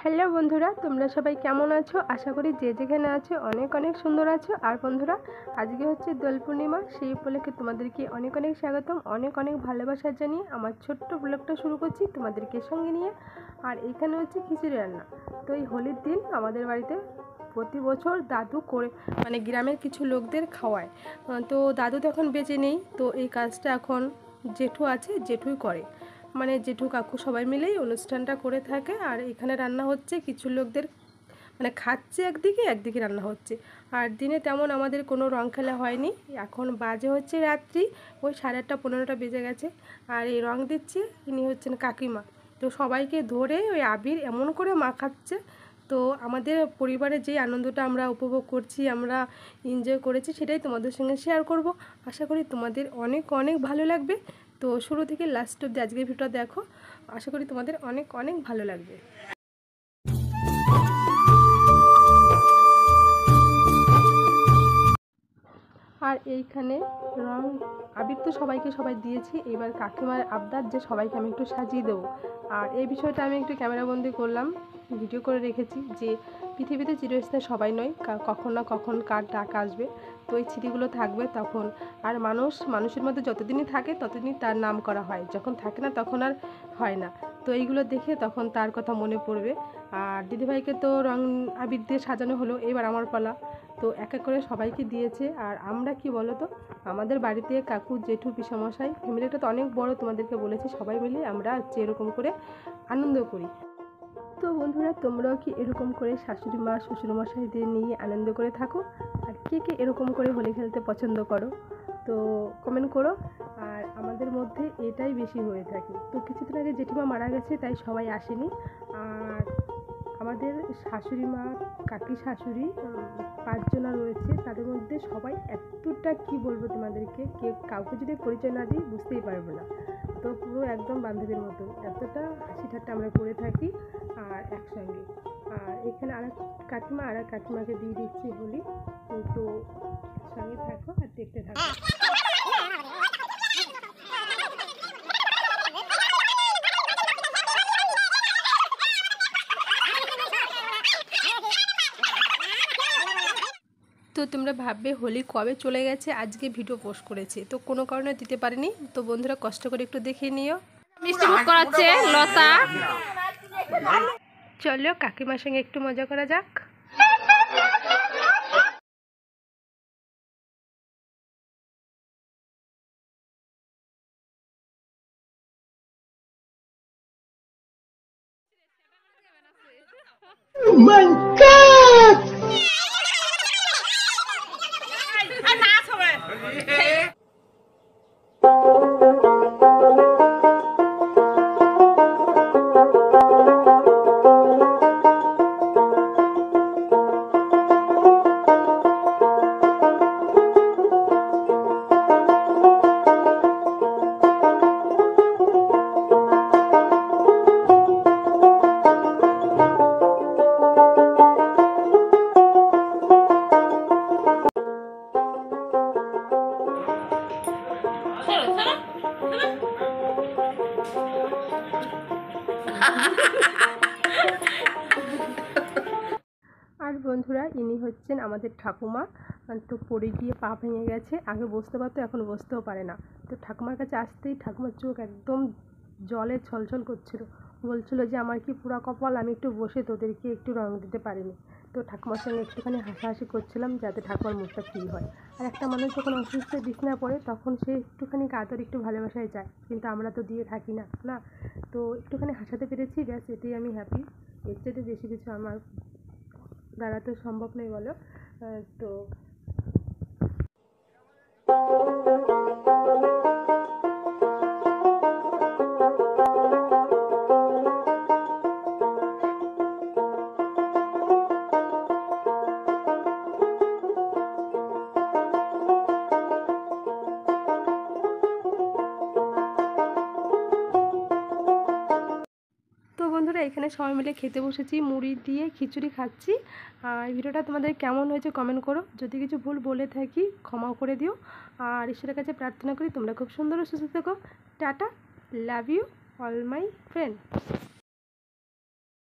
Hello বন্ধুরা, তোমরা সবাই কেমন আছো? আশা করি যে যেখানে আছো অনেক অনেক সুন্দর আছো। আর বন্ধুরা, আজকে হচ্ছে দোল পূর্ণিমা, সেই উপলক্ষে তোমাদেরকে অনেক অনেক স্বাগতম, অনেক অনেক ভালোবাসা জানিয়ে আমার ছোট্ট ব্লগটা শুরু করছি তোমাদেরকে সঙ্গে নিয়ে। আর এখানে হচ্ছে খিচুড়ি রান্না। তো এই হোলির দিন আমাদের বাড়িতে প্রতি বছর দাদু করে গ্রামের কিছু লোকদের খাওয়ায়। তো দাদু তো এখন বেঁচে নেই, তো এই কাজটা এখন জেঠু আছে, জেঠুই করে। জেঠু কাকু সবাই মিলেই অনুষ্ঠানটা করে থাকে। আর এখানে রান্না হচ্ছে কিছু লোকদের খাচ্ছে, একদিকে একদিকে রান্না হচ্ছে। আর দিনে তেমন আমাদের কোনো রং খেলা হয়নি। এখন বাজে হচ্ছে রাত্রি ওই 8:30 15টা বেজে গেছে। আর এই রং দিচ্ছে ইনি হচ্ছেন কাকিমা। তো সবাইকে ধরে ওই আবির এমন করে মাখাচ্ছে। তো আমাদের পরিবারের যে আনন্দটা আমরা উপভোগ করছি, আমরা এনজয় করেছি, সেটাই তোমাদের সঙ্গে শেয়ার করব। আশা করি তোমাদের অনেক অনেক ভালো লাগবে। তো শুরু থেকে লাস্ট অবধি আজকের ভিডিওটা দেখো, আশা করি তোমাদের অনেক অনেক ভালো লাগবে। আর এইখানে রং আবির তো সবাই দিয়েছি, এবার কাকিমার আবদার যে সবাইকে আমি একটু সাজিয়ে দেবো। আর এই বিষয়টা আমি একটু ক্যামেরাবন্দি করলাম, ভিডিও করে রেখেছি যে পৃথিবীতে চিরস্থায়ী সবাই নয়, কখন না কখন কার ডাক আসবে। তো এই স্মৃতিগুলো থাকবে তখন। আর মানুষের মধ্যে যতদিনই থাকে ততদিনই তার নাম করা হয়, যখন থাকে না তখন আর হয় না। তো এইগুলো দেখে তখন তার কথা মনে পড়বে। আর দিদিভাইকে তো রং আবির দিয়ে সাজানো হলো, এবার আমার পালা। তো এক এক করে সবাইকে দিয়েছে। আর আমরা কি বলো তো, আমাদের বাড়িতে কাকু জেঠু পিসমশাই ফ্যামিলিটা তো অনেক বড়, তোমাদেরকে বলেছি, সবাই মিলে আমরা এরকম করে আনন্দ করি। তো বন্ধুরা, তোমরাও কি এরকম করে শাশুড়ি মা শ্বশুরমশাইদের নিয়ে আনন্দ করে থাকো? আর কে কে এরকম করে হোলি খেলতে পছন্দ করো? তো কমেন্ট করো। আর আমাদের মধ্যে এটাই বেশি হয়ে থাকে। তো কিছুদিন আগে জেঠিমা মারা গেছে, তাই সবাই আসেনি। আর আমাদের শাশুড়ি মা, কাকি শাশুড়ি 5 জনা রয়েছে, তাদের মধ্যে সবাই এতটা কি বলবো তোমাদেরকে, কাউকে যদি পরিচয় না দিই বুঝতেই পারবো না। তো পুরো একদম বান্ধবীর মতো এতটা হাসি ঠাট্টা আমরা করে থাকি আর একসঙ্গে। আর এখানে আর এক কাকিমাকে দিয়ে দিচ্ছি হোলি। তো সঙ্গে থাকো আর দেখতে থাকো। তো তোমরা ভাববে হোলি কবে চলে গেছে, আজকে ভিডিও পোস্ট করেছে, তো কোনো কারণে দিতে পারিনি। তো বন্ধুরা কষ্ট করে একটু দেখে নিও। মিষ্টি মুখ করাচ্ছে লতা। চলো কাকিমার সঙ্গে একটু মজা করা যাক। Oh my God! আর বন্ধুরা, ইনি হচ্ছেন আমাদের ঠাকুমা। তো পড়ে গিয়ে পা ভেঙে গেছে, আগে বসতে পারতো, এখন বসতেও পারে না। তো ঠাকুমার কাছে আসতেই ঠাকুমার চোখ একদম জলে ছলছল করছিল, বলছিল যে আমার কি পুরা কপাল, আমি একটু বসে তোদেরকে একটু রং দিতে পারিনি। তো ঠাকুমার সঙ্গে একটুখানি হাসাহাসি করছিলাম যাতে ঠাকুমার মুখটা ফ্রি হয়। আর একটা মানুষ যখন অসুস্থ বিছানায় পড়ে তখন সে একটুখানি আদর, একটু ভালোবাসায় যায়, কিন্তু আমরা তো দিয়ে থাকি না। তো একটুখানি হাসাতে পেরেছি, ব্যাস এতেই আমি হ্যাপি। এর চেয়ে বেশি কিছু আমার দ্বারা তো সম্ভব নয়, বলো। তো বন্ধুরা, এখানে সবাই মিলে খেতে বসেছি, মুড়ি দিয়ে খিচুড়ি খাচ্ছি। আর ভিডিওটা তোমাদের কেমন হয়েছে কমেন্ট করো, যদি কিছু ভুল বলে থাকি ক্ষমাও করে দিও। আর ঈশ্বরের কাছে প্রার্থনা করি তোমরা খুব সুন্দর সুস্থ থেকো। Ta-ta, love you all my friend.